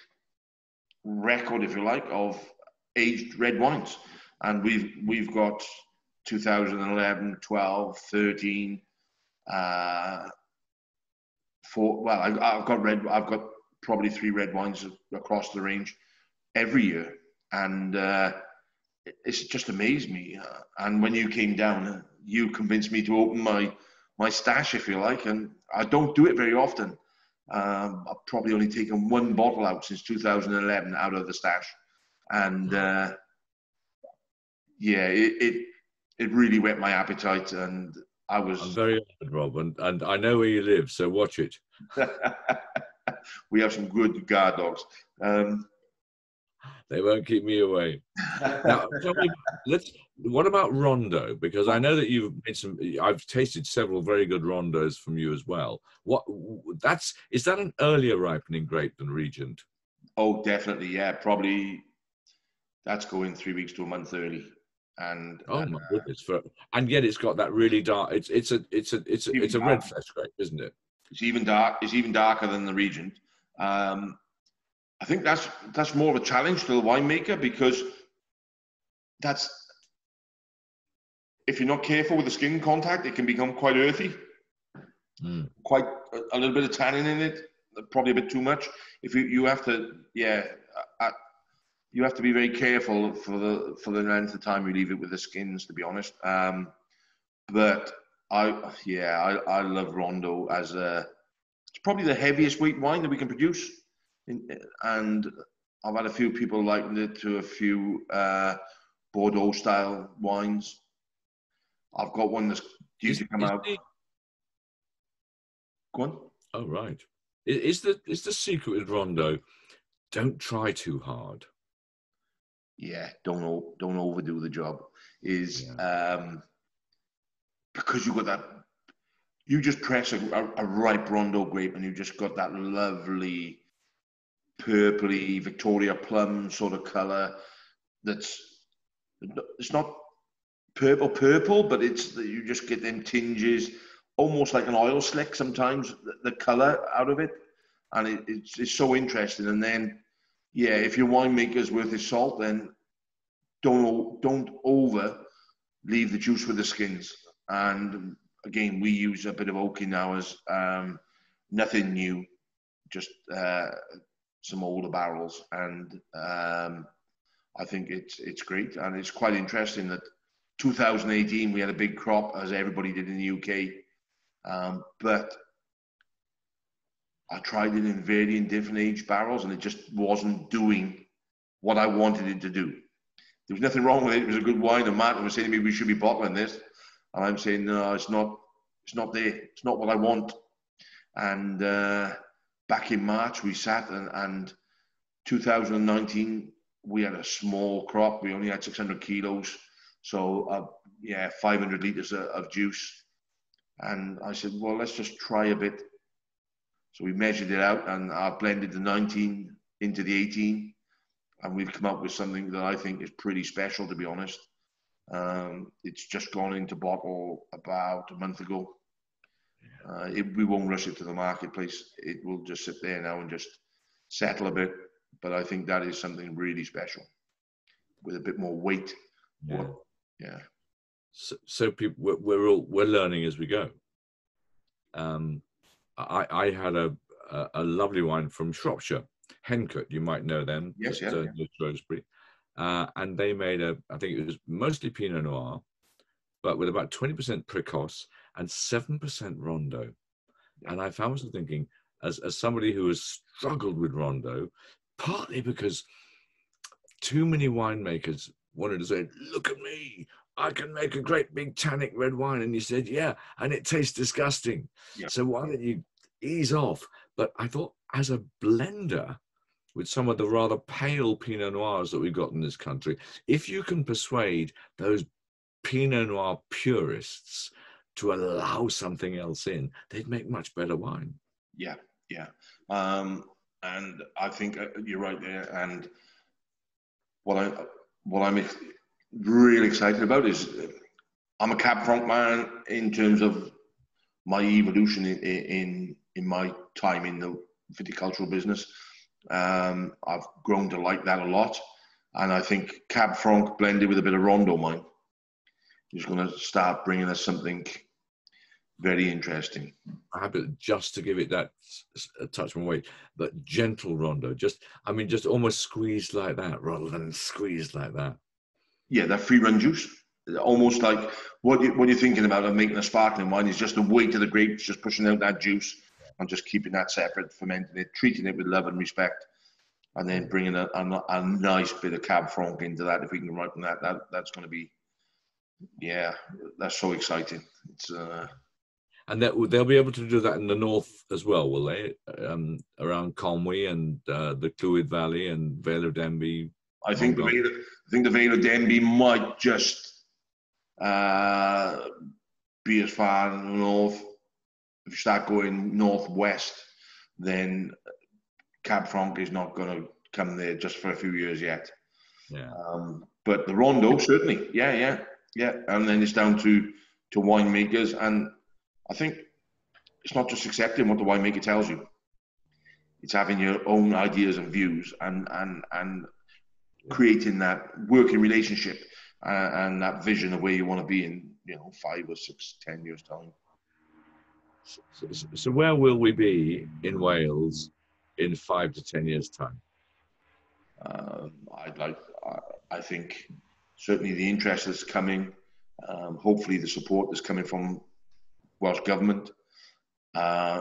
record, if you like, of aged red wines. And we've got 2011, 12, 13, I've got probably 3 red wines across the range every year. And it's just amazed me. And when you came down, you convinced me to open my stash, if you like. And I don't do it very often. I've probably only taken 1 bottle out since 2011 out of the stash. And it really whet my appetite. And I'm very honored, Rob, and I know where you live, so watch it. We have some good guard dogs. They won't keep me away. Now, tell me, what about Rondo? Because I know that you've made I've tasted several very good Rondos from you as well. Is that an earlier ripening grape than Regent? Oh, definitely, yeah. Probably that's going 3 weeks to a month early. And oh my goodness! And yet it's got that really dark. It's a red flesh grape, isn't it? It's even dark. It's even darker than the Regent. I think that's more of a challenge to the winemaker because if you're not careful with the skin contact, it can become quite earthy, quite a little bit of tannin in it, probably a bit too much. If you have to, you have to be very careful for the length of time you leave it with the skins, to be honest. But I love Rondo as it's probably the heaviest weight wine that we can produce. And I've had a few people liken it to a few Bordeaux style wines. I've got one that's due to come out. Go on. Oh, right. Is the secret with Rondo? Don't try too hard. Yeah, don't overdo the job. Because you got that. You just press a ripe Rondo grape, and you just got that lovely purpley Victoria plum sort of color. It's not purple, but you just get them tinges almost like an oil slick sometimes, the colour out of it. And it's so interesting. And then, yeah, if your winemaker's worth his salt, then don't over leave the juice with the skins. And again, we use a bit of oaking now as nothing new, just some older barrels. And I think it's great. And it's quite interesting that 2018, we had a big crop, as everybody did in the UK. But I tried it in varying different age barrels, and it just wasn't doing what I wanted it to do. There was nothing wrong with it. It was a good wine, and Martin was saying to me, we should be bottling this. And I'm saying, no, it's not there. It's not what I want. And back in March, we sat, and 2019, we had a small crop. We only had 600 kilos. So, 500 litres of juice. And I said, well, let's just try a bit. So we measured it out, and I blended the 19 into the 18. And we've come up with something that I think is pretty special, to be honest. It's just gone into bottle about a month ago. We won't rush it to the marketplace. It will just sit there now and just settle a bit. But I think that is something really special with a bit more weight. Yeah. So people, we're learning as we go. I had a lovely wine from Shropshire, Hencote. You might know them. Yes, just, Shrewsbury. And they made I think it was mostly Pinot Noir, but with about 20% Précoce and 7% Rondo. Yeah. And I found myself thinking, as somebody who has struggled with Rondo, partly because too many winemakers wanted to say, look at me, I can make a great big tannic red wine. And you said, yeah, and it tastes disgusting. Yeah. So why don't you ease off? But I thought, as a blender, with some of the rather pale Pinot Noirs that we've got in this country, if you can persuade those Pinot Noir purists to allow something else in, they'd make much better wine. Yeah. And I think you're right there. And what I'm really excited about is I'm a Cab Franc man in terms of my evolution in my time in the viticultural business. I've grown to like that a lot, and I think Cab Franc blended with a bit of Rondo wine is going to start bringing us something very interesting. I have it just to give it that a touch more weight, but gentle Rondo, just almost squeezed like that rather than squeezed like that. Yeah, that free run juice, almost like what you're thinking about of making a sparkling wine is just the weight of the grapes, just pushing out that juice and just keeping that separate, fermenting it, treating it with love and respect, and then bringing a nice bit of Cab Franc into that. If we can ripen that's going to be, that's so exciting. It's and they'll be able to do that in the north as well, will they? Around Conwy and the Clwyd Valley and Vale of Denby. I think the Vale of Denby might just be as far north. If you start going northwest, then Cab Franc is not going to come there just for a few years yet. Yeah. But the Rondo, certainly. Yeah. And then it's down to winemakers. And I think it's not just accepting what the winemaker tells you. It's having your own ideas and views and creating that working relationship and that vision of where you want to be in 5 or 6, 10 years time. So where will we be in Wales in 5 to 10 years time? I think certainly the interest that's coming, hopefully the support that's coming from Welsh government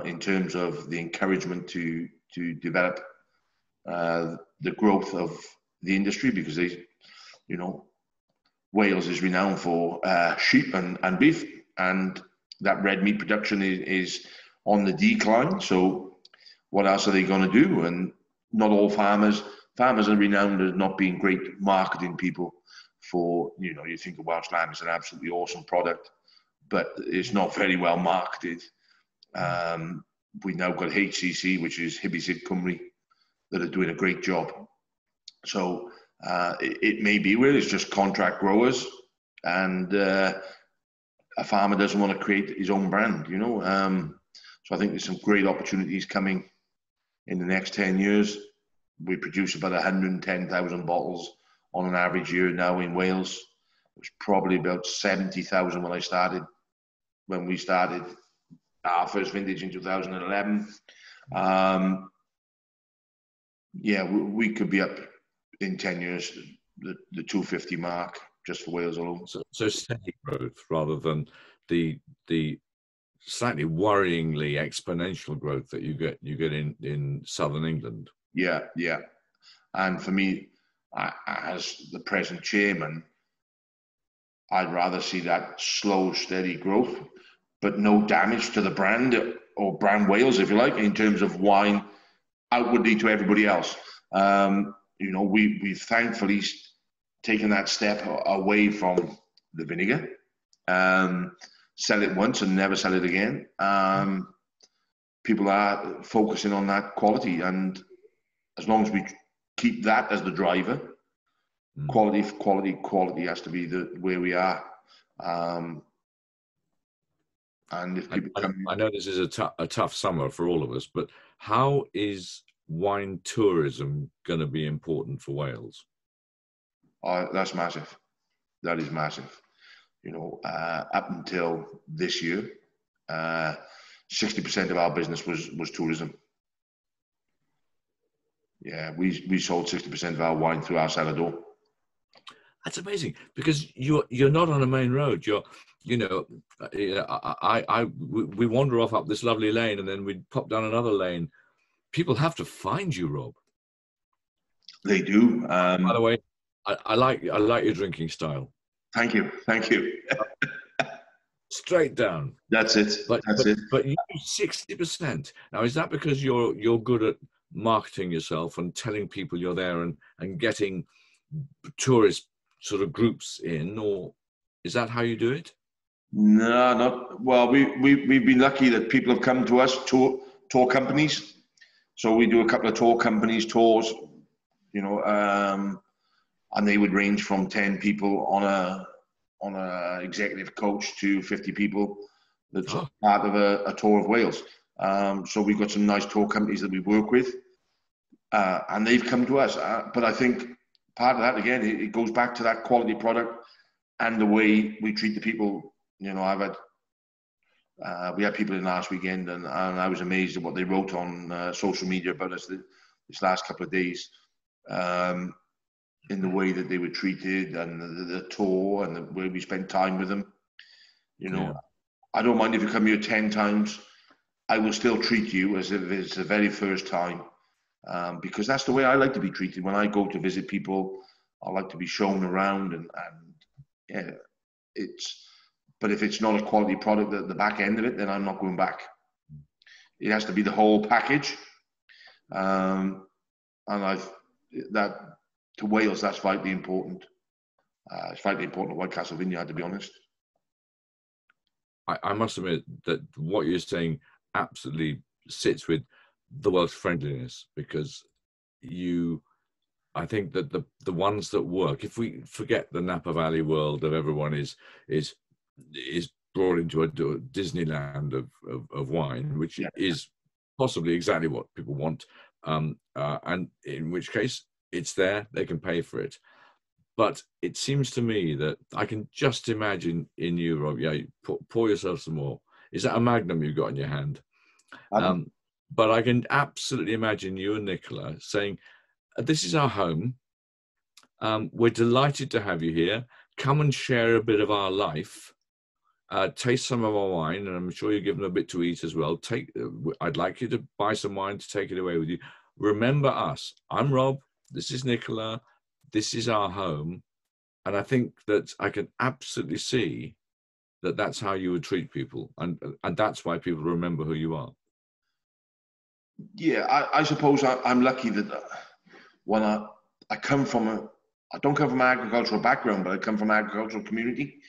in terms of the encouragement to develop the growth of the industry, because Wales is renowned for sheep and beef, and that red meat production is on the decline. So what else are they going to do? And not all farmers are renowned as not being great marketing people for, you think of Welsh lamb as an absolutely awesome product, but it's not very well marketed. We now got HCC, which is Hibisid Cymru, that are doing a great job. So it may be where it's just contract growers, and a farmer doesn't want to create his own brand, you know. So I think there's some great opportunities coming in the next 10 years. We produce about 110,000 bottles on an average year now in Wales. It was probably about 70,000 when we started our first vintage in 2011. Yeah, we could be up in 10 years, the 250 mark, just for Wales alone. So steady growth rather than the slightly worryingly exponential growth that you get in southern England. Yeah. And for me, as the present chairman, I'd rather see that slow, steady growth, but no damage to the brand or brand Wales, if you like, in terms of wine outwardly to everybody else. You know, we've thankfully taken that step away from the vinegar. Sell it once and never sell it again. People are focusing on that quality, and as long as we keep that as the driver, quality has to be where we are. And if people I know this is a tough summer for all of us, but how is wine tourism going to be important for Wales? That's massive. That is massive. You know, up until this year, 60% of our business was tourism. Yeah, we sold 60% of our wine through our cellar door. That's amazing, because you're not on a main road. We wander off up this lovely lane and then we pop down another lane. People have to find you, Rob. They do. By the way, I like your drinking style. Thank you. Straight down. That's it. That's it. But you 60%. Now, is that because you're good at marketing yourself and telling people you're there and getting tourist sort of groups in, or is that how you do it? No, not well. We've been lucky that people have come to us, tour companies. So we do a couple of tour companies tours, you know, and they would range from 10 people on a executive coach to 50 people. That's part of a tour of Wales. So we've got some nice tour companies that we work with, and they've come to us. But I think part of that, again, it goes back to that quality product and the way we treat the people. You know, we had people in last weekend, and I was amazed at what they wrote on social media about us this last couple of days, in the way that they were treated and the tour and the way we spent time with them. You know, yeah. I don't mind if you come here 10 times. I will still treat you as if it's the very first time, because that's the way I like to be treated. When I go to visit people, I like to be shown around, and yeah, but if it's not a quality product at the back end of it, then I'm not going back. It has to be the whole package. And to Wales, that's vitally important. It's vitally important to White Castle Vineyard, to be honest. I must admit that what you're saying absolutely sits with the Welsh friendliness, because I think that the ones that work, if we forget the Napa Valley world of everyone is brought into a Disneyland of wine, which is possibly exactly what people want, and in which case it's there, they can pay for it. But it seems to me that I can just imagine in you, Rob, you pour yourself some more. Is that a Magnum you've got in your hand? But I can absolutely imagine you and Nicola saying, this is our home. We're delighted to have you here. Come and share a bit of our life. Taste some of our wine, and I'm sure you're given a bit to eat as well. I'd like you to buy some wine to take it away with you. Remember us. I'm Rob. This is Nicola. This is our home. And I think that I can absolutely see that that's how you would treat people. And that's why people remember who you are. Yeah, I suppose I'm lucky that when I don't come from an agricultural background, but I come from an agricultural community.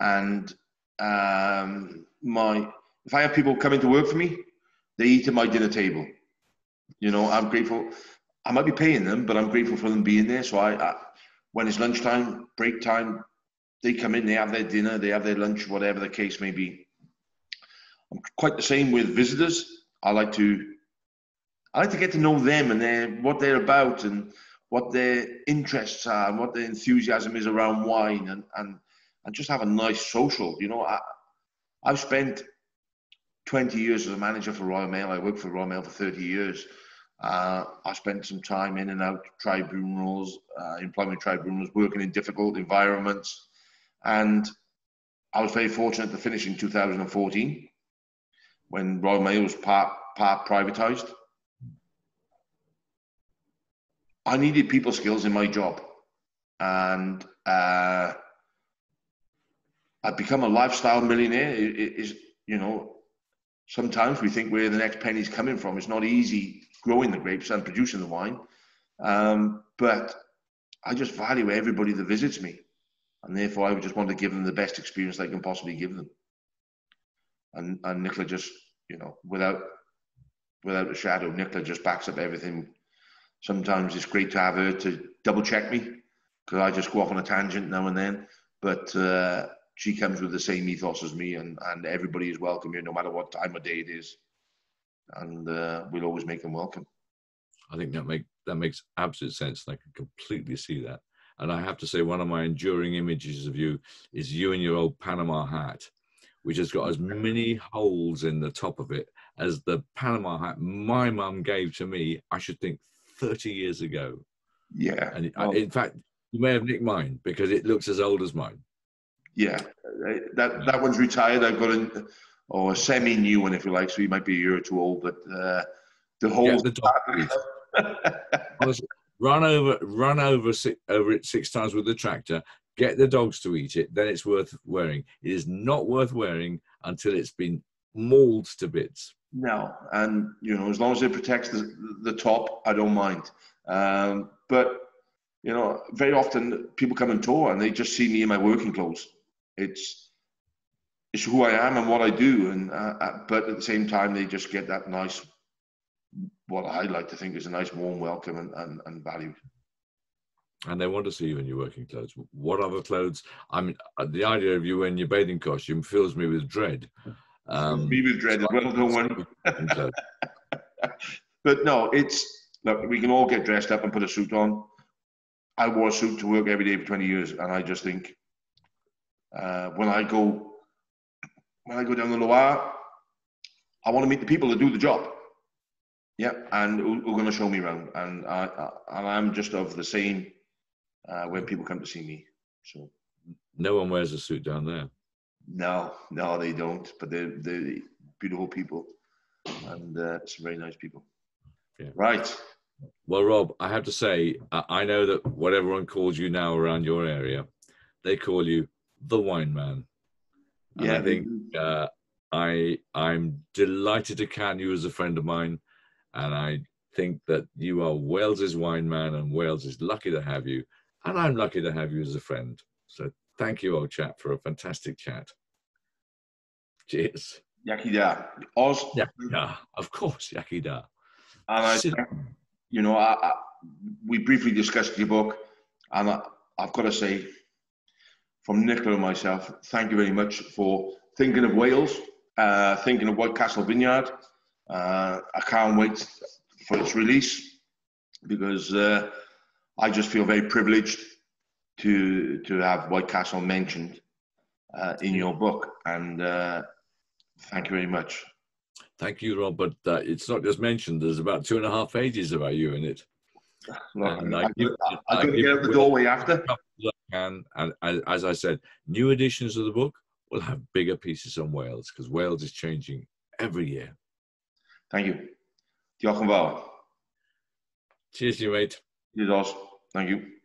And if I have people coming to work for me, they eat at my dinner table. You know, I'm grateful. I might be paying them, but I'm grateful for them being there. So I when it's lunchtime, break time, they come in, they have their dinner, they have their lunch, whatever the case may be. I'm quite the same with visitors. I like to get to know them and what they're about and what their interests are and what their enthusiasm is around wine and just have a nice social. You know, I've spent 20 years as a manager for Royal Mail. I worked for Royal Mail for 30 years. I spent some time in and out tribunals, employment tribunals, working in difficult environments. And I was very fortunate to finish in 2014 when Royal Mail was part privatised. I needed people skills in my job. And I've become a lifestyle millionaire. It is, you know, sometimes we think where the next penny's coming from. It's not easy growing the grapes and producing the wine. But I just value everybody that visits me. And therefore, I would just want to give them the best experience I can possibly give them. And Nicola just, you know, without a shadow, Nicola just backs up everything. Sometimes it's great to have her to double check me because I just go off on a tangent now and then. But she comes with the same ethos as me, and everybody is welcome here, no matter what time of day it is. And we'll always make them welcome. I think that makes absolute sense. And I can completely see that. And I have to say, one of my enduring images of you is you in your old Panama hat, which has got as many holes in the top of it as the Panama hat my mum gave to me, I should think, 30 years ago. Yeah. And in fact, you may have nicked mine because it looks as old as mine. Yeah. That one's retired. I've got a semi-new one, if you like, so you might be a year or two old, but the holes... Honestly, run over it 6 times with the tractor, get the dogs to eat it, then it's worth wearing. It is not worth wearing until it's been mauled to bits. No, and you know, as long as it protects the top, I don't mind. But you know, very often people come and tour and they just see me in my working clothes. It's who I am and what I do, and but at the same time, they just get that nice, what I like to think is a nice warm welcome and value. And they want to see you in your working clothes. What other clothes? I mean, the idea of you in your bathing costume fills me with dread. Me with dread as well, don't worry. But no, look, we can all get dressed up and put a suit on. I wore a suit to work every day for 20 years, and I just think when I go down the Loire, I want to meet the people that do the job. Yeah, and who are going to show me around, and I'm just of the same when people come to see me. So no one wears a suit down there. No, they don't. But they're beautiful people, and some very nice people. Yeah. Right. Well, Rob, I have to say, I know that what everyone calls you now around your area, they call you the wine man. And yeah, I think I'm delighted to count you as a friend of mine. And I think that you are Wales's wine man, and Wales is lucky to have you. And I'm lucky to have you as a friend. So thank you, old chap, for a fantastic chat. Cheers. Yaki da. Oz. Yaki da. Of course, yaki da. And we briefly discussed your book, and I've got to say, from Nicola and myself, thank you very much for thinking of Wales, thinking of White Castle Vineyard. I can't wait for its release because I just feel very privileged to have White Castle mentioned in your book, and thank you very much. Thank you, Rob. But it's not just mentioned. There's about 2.5 pages about you in it. Look, I'm going to get out the doorway after. And as I said, new editions of the book will have bigger pieces on Wales because Wales is changing every year. Thank you. Diolch yn fawr. Cheers, you mate. Cheers, Oz. Thank you.